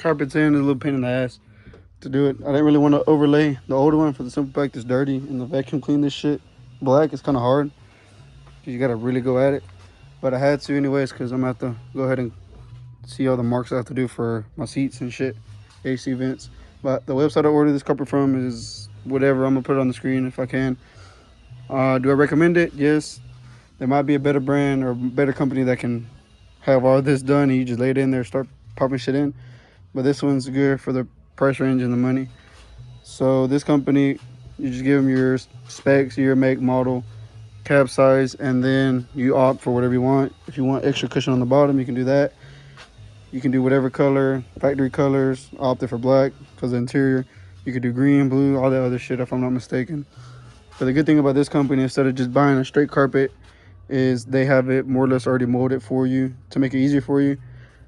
Carpet's in, a little pain in the ass to do it. I didn't really want to overlay the older one for the simple fact it's dirty, and the vacuum clean this shit black. It's kind of hard. You gotta really go at it. But I had to anyways because I'm gonna have to go ahead and see all the marks I have to do for my seats and shit, AC vents. But the website I ordered this carpet from is whatever. I'm gonna put it on the screen if I can. Do I recommend it? Yes. There might be a better brand or better company that can have all this done and you just lay it in there, start popping shit in. But this one's good for the price range and the money. So this company, you just give them your specs, your make, model, cab size, and then you opt for whatever you want. If you want extra cushion on the bottom, you can do that. You can do whatever color, factory colors. I opted for black because the interior. You could do green, blue, all that other shit if I'm not mistaken. But the good thing about this company, instead of just buying a straight carpet, is they have it more or less already molded for you to make it easier for you.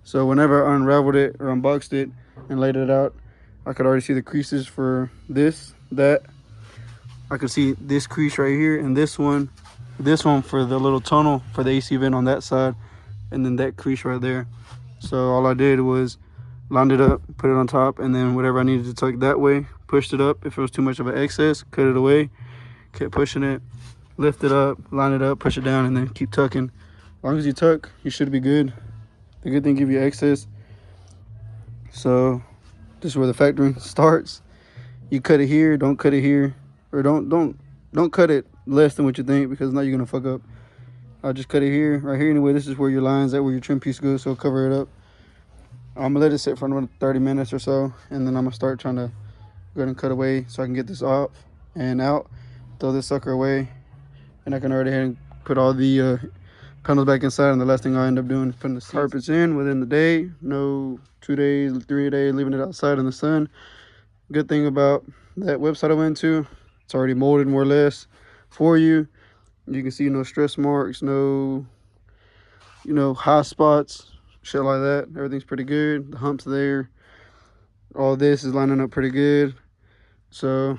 So whenever I unraveled it or unboxed it and laid it out, I could already see the creases for this, that. I could see this crease right here and this one for the little tunnel for the AC vent on that side, and then that crease right there. So all I did was lined it up, put it on top, and then whatever I needed to tuck that way, pushed it up. If it was too much of an excess, cut it away, kept pushing it, lift it up, line it up, push it down, and then keep tucking. As long as you tuck, you should be good. The good thing, give you excess. So this is where the factoring starts. You cut it here, don't cut it here, or don't cut it less than what you think, because now you're gonna fuck up. I'll just cut it here, right here anyway. This is where your line's at, where your trim piece goes, so cover it up. I'm gonna let it sit for another 30 minutes or so, and then I'm gonna start trying to go ahead and cut away so I can get this off and out, throw this sucker away, and I can already head and put all the panels back inside. And the last thing I end up doing is putting the carpets in within the day. No 2 days, 3 days, leaving it outside in the sun. Good thing about that website I went to, it's already molded more or less for you. You can see no stress marks, no, hot spots, shit like that. Everything's pretty good. The humps there. All this is lining up pretty good. So,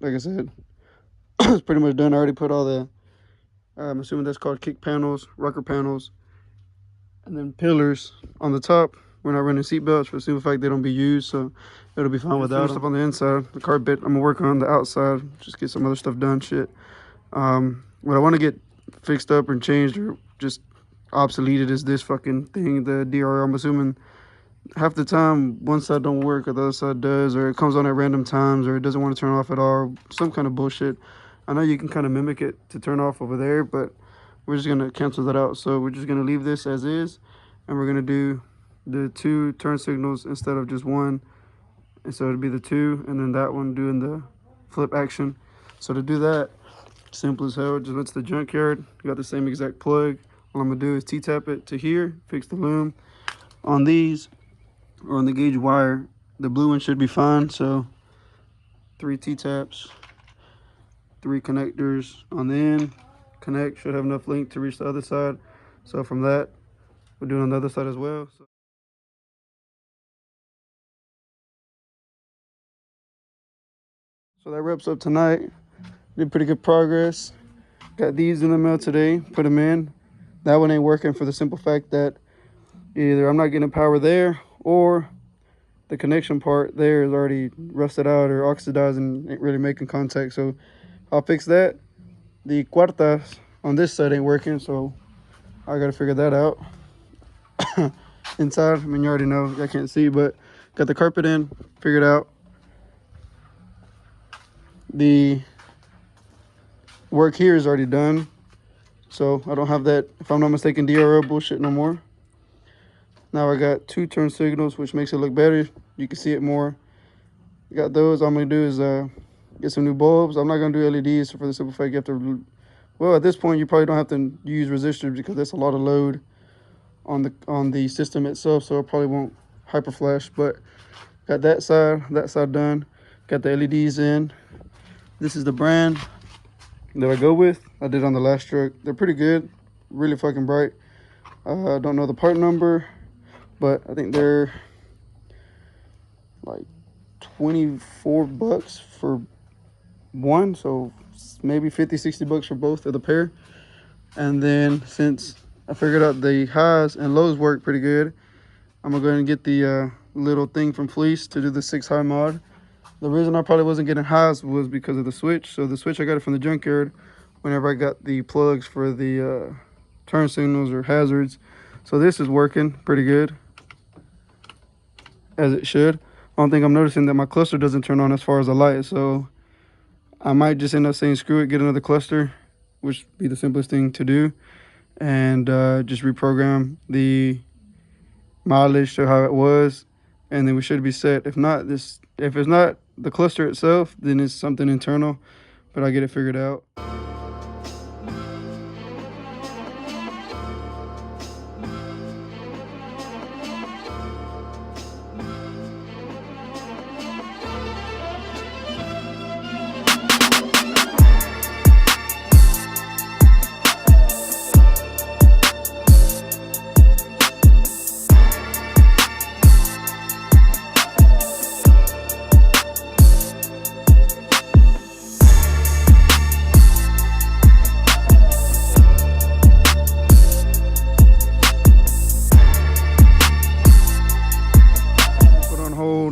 like I said, it's pretty much done. I already put all the, I'm assuming that's called kick panels, rocker panels, and then pillars on the top. We're not running seat belts for the simple fact they don't be used, so it'll be fine without stuff on the inside. The carpet, I'm gonna work on the outside, just get some other stuff done, shit. What I want to get fixed up and changed or just obsoleted is this fucking thing, the DRL. I'm assuming half the time one side don't work or the other side does, or it comes on at random times, or it doesn't want to turn off at all, some kind of bullshit. I know you can kind of mimic it to turn off over there, but we're just gonna cancel that out. So we're just gonna leave this as is, and we're gonna do the 2 turn signals instead of just 1. And so it'd be the 2, and then that one doing the flip action. So to do that, simple as hell, just went to the junkyard, got the same exact plug. All I'm gonna do is T-tap it to here, fix the loom. On these, or on the gauge wire, the blue one should be fine. So 3 T-taps, 3 connectors on the end. Connect, should have enough length to reach the other side. So from that, we're doing on the other side as well. So that wraps up tonight. Did pretty good progress. Got these in the mail today, put them in. That one ain't working for the simple fact that either I'm not getting power there, or the connection part there is already rusted out or oxidized and ain't really making contact. So I'll fix that. The cuartas on this side ain't working, so I gotta figure that out. Inside, I mean, you already know, I can't see, but got the carpet in, figured out. The work here is already done, so I don't have that, if I'm not mistaken, DRL bullshit no more. Now I got 2 turn signals, which makes it look better. You can see it more. Got those. All I'm gonna do is get some new bulbs. I'm not gonna do LEDs for the simple fact you have to, well, at this point you probably don't have to use resistors because that's a lot of load on the system itself, so it probably won't hyper flash. But got that side done. Got the LEDs in. This is the brand that I go with. I did on the last truck. They're pretty good, really fucking bright. I don't know the part number, but I think they're like 24 bucks for one, so maybe 50-60 bucks for both of the pair. And then since I figured out the highs and lows work pretty good, I'm gonna go ahead and get the little thing from Fleece to do the 6 high mod. The reason I probably wasn't getting highs was because of the switch. So the switch, I got it from the junkyard whenever I got the plugs for the turn signals or hazards. So this is working pretty good, as it should. Only thing I'm noticing that my cluster doesn't turn on as far as the light. So I might just end up saying screw it, get another cluster, which would be the simplest thing to do, and just reprogram the mileage to how it was, and then we should be set. If it's not the cluster itself, then it's something internal, but I'll get it figured out.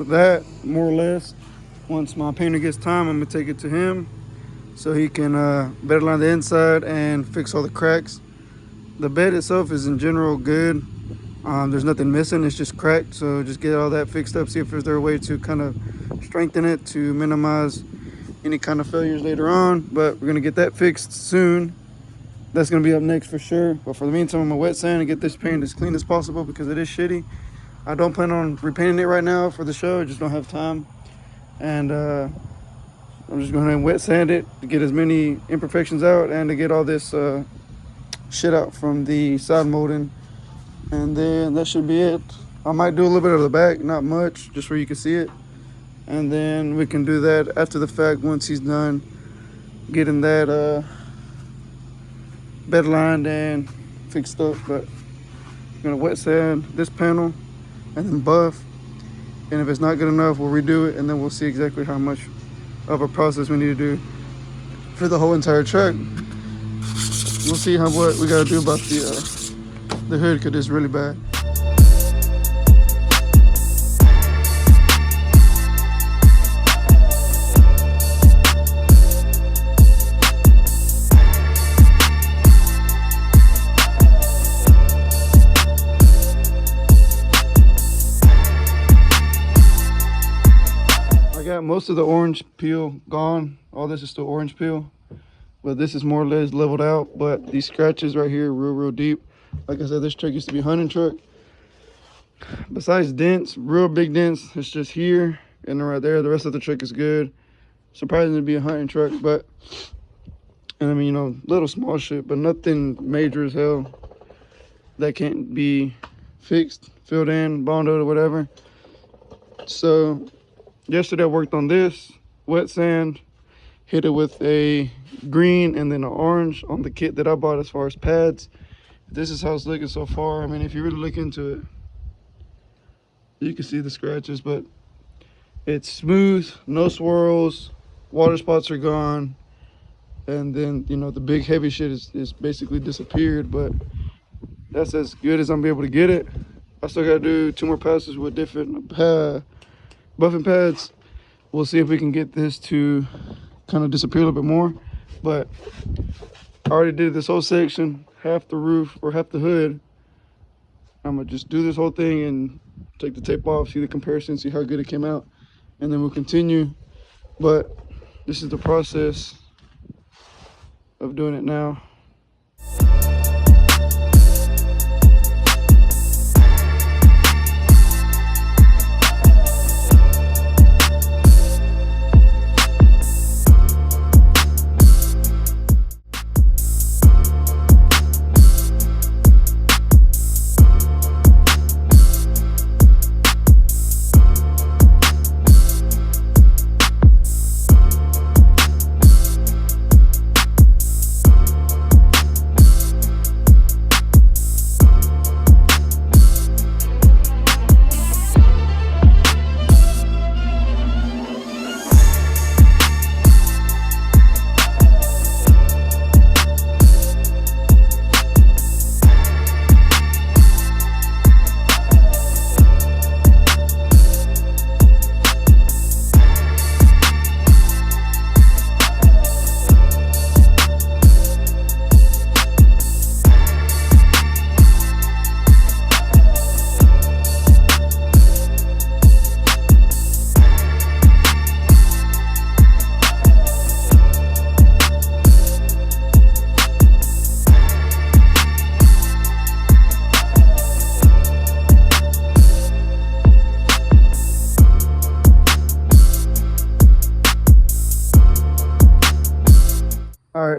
That more or less, once my painter gets time, I'm gonna take it to him so he can bed line the inside and fix all the cracks. The bed itself is in general good. There's nothing missing, it's just cracked, so just get all that fixed up, see if there's a way to kind of strengthen it to minimize any kind of failures later on. But we're gonna get that fixed soon. That's gonna be up next for sure. But for the meantime, I'm gonna wet sand and get this paint as clean as possible because it is shitty. I don't plan on repainting it right now for the show. I just don't have time. And I'm just going to wet sand it to get as many imperfections out and to get all this shit out from the side molding. And then that should be it. I might do a little bit of the back, not much, just where you can see it. And then we can do that after the fact once he's done getting that bed lined and fixed up. But I'm going to wet sand this panel and then buff, and if it's not good enough, we'll redo it, and then we'll see exactly how much of a process we need to do for the whole entire truck. We'll see what we gotta do about the hood, because it's really bad. Most of the orange peel gone. All this is still orange peel, but this is more or less leveled out. But these scratches right here real deep. Like I said, this truck used to be a hunting truck. Besides dents, real big dents, it's just here and right there. The rest of the truck is good. Surprising to be a hunting truck, but, and I mean, you know, little small shit, but nothing major as hell that can't be fixed, filled in, bonded or whatever. So yesterday I worked on this, wet sand, hit it with a green and then an orange on the kit that I bought as far as pads. This is how it's looking so far. I mean, if you really look into it, you can see the scratches, but it's smooth, no swirls, water spots are gone. And then, you know, the big heavy shit is basically disappeared, but that's as good as I'm gonna be able to get it. I still gotta do 2 more passes with different buffing pads. We'll see if we can get this to kind of disappear a little bit more, but I already did this whole section, half the roof or half the hood. I'm gonna just do this whole thing and take the tape off, see the comparison, see how good it came out, and then we'll continue. But this is the process of doing it now.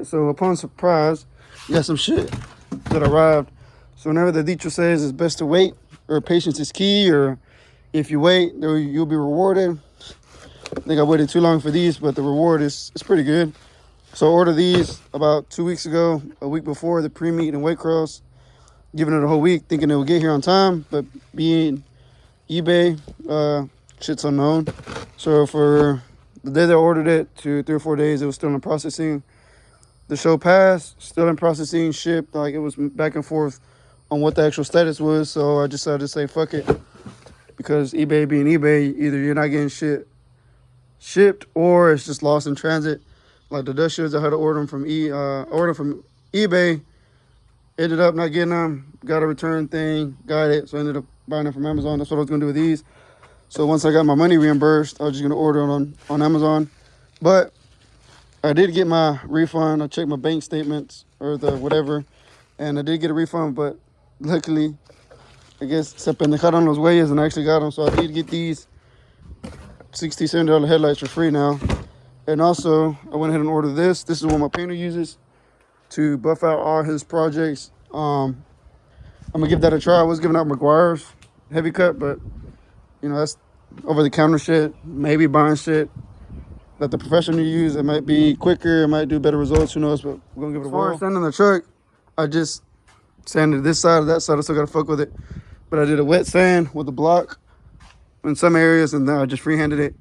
right, so upon surprise, you got some shit that arrived. So whenever the teacher says it's best to wait, or patience is key, or if you wait, you'll be rewarded. I think I waited too long for these, but the reward is pretty good. So I ordered these about 2 weeks ago, a week before the pre-meet and weight cross, giving it a whole week, thinking it would get here on time, but being eBay, shit's unknown. So for the day that I ordered it to 3 or 4 days, it was still in processing. The show passed, still in processing, shipped. Like, it was back and forth on what the actual status was. So I decided to say fuck it, because eBay being eBay, either you're not getting shit shipped or it's just lost in transit. Like the dust shoes, I had to order them from eBay. Ended up not getting them. Got a return thing. Got it. So I ended up buying them from Amazon. That's what I was gonna do with these. So once I got my money reimbursed, I was just gonna order them on Amazon. But I did get my refund. I checked my bank statements or the whatever, and I did get a refund. But luckily, I guess se pendejaron los güeyes and I actually got them. So I did get these $60, $70 headlights for free now. And also, I went ahead and ordered this. This is what my painter uses to buff out all his projects. I'm gonna give that a try. I was giving out Meguiar's heavy cut, but you know, that's over the counter shit. Maybe buying shit that the professional use. It might be quicker. It might do better results. Who knows? But we're gonna give it a whirl. As far as sanding the truck, I just sanded this side or that side. I still gotta fuck with it. But I did a wet sand with a block in some areas, and then I just freehanded it.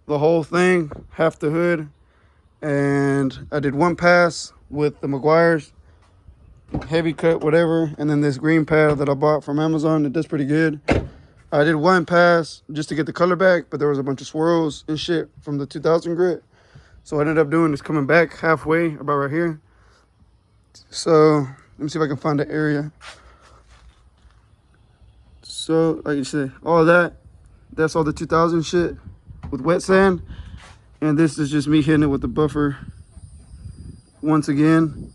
The whole thing, half the hood, and I did one pass with the Meguiar's heavy cut, whatever, and then this green pad that I bought from Amazon. It does pretty good. I did one pass just to get the color back, but there was a bunch of swirls and shit from the 2000 grit. So what I ended up doing is coming back halfway, about right here. So let me see if I can find the area. So like you said, all that's all the 2000 shit with wet sand, and this is just me hitting it with the buffer once again.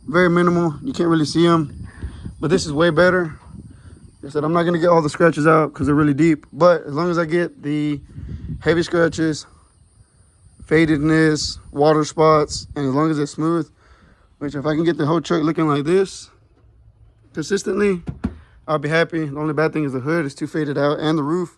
Very minimal, you can't really see them, but this is way better. Like I said, I'm not gonna get all the scratches out because they're really deep, but as long as I get the heavy scratches, fadedness, water spots, and as long as it's smooth, which if I can get the whole truck looking like this consistently, I'll be happy. The only bad thing is the hood is too faded out, and the roof.